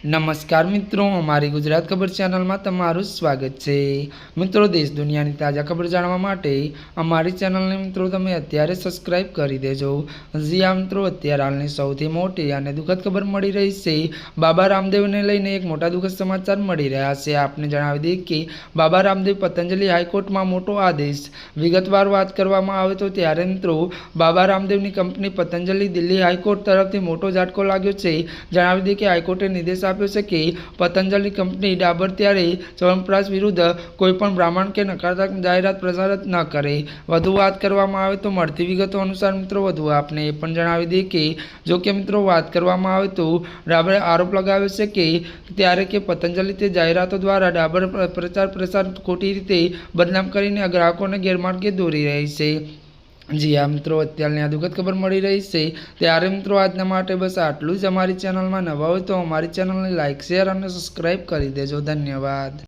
नमस्कार मित्रों, अमारी गुजरात खबर चैनल में तमारुं स्वागत है। मित्रों, देश दुनिया की ताजा खबर जाणवा माटे अमारी चैनल ने मित्रों तमे अत्यारे सब्सक्राइब करी देजो। जी आ मित्रों, अत्यारे हालनी सौथी मोटी अने दुखद खबर मळी रही है। बाबा रामदेव ने लईने एक मोटा दुखद समाचार मळी रह्या छे। आपने जणावी दीए कि बाबा रामदेव पतंजलि हाईकोर्ट में मोटो आदेश। विगतवार बात करवामां आवे तो त्यारे मित्रों बाबा रामदेव की कंपनी पतंजलि दिल्ही हाईकोर्ट तरफथी मोटो झटको लाग्यो छे। जणावी दीए कि हाईकोर्टे निर्देश आप्यो छे कि पतंजलि कंपनी डाबर त्यारे च्यवनप्राश विरुद्ध कोईपण ब्राह्मण के नकारात्मक जाहेरात प्रसारित न करे। वधु बात करवामां आवे तो मळती विगतो अनुसार मित्रों वधु आपने ए पण जणावी दीए कि जो कि मित्रों बात करवामां आवे तो डाबरे आरोप लगाव्यो छे कि त्यारे के पतंजलि ते जाहेरातो द्वारा डाबर प्रचार प्रसार खोटी रीते बदनाम करीने ग्राहकोने गैरमार्गे दोरी रही छे। जी हाँ मित्रों, अत्याરની આ દુઃખદ खबर મળી રહી છે। ત્યારે મિત્રો આજના માટે બસ આટલું જ। અમારી ચેનલમાં નવા હોય તો અમારી ચેનલને લાઇક શેર અને સબસ્ક્રાઇબ કરી દેજો। ધન્યવાદ।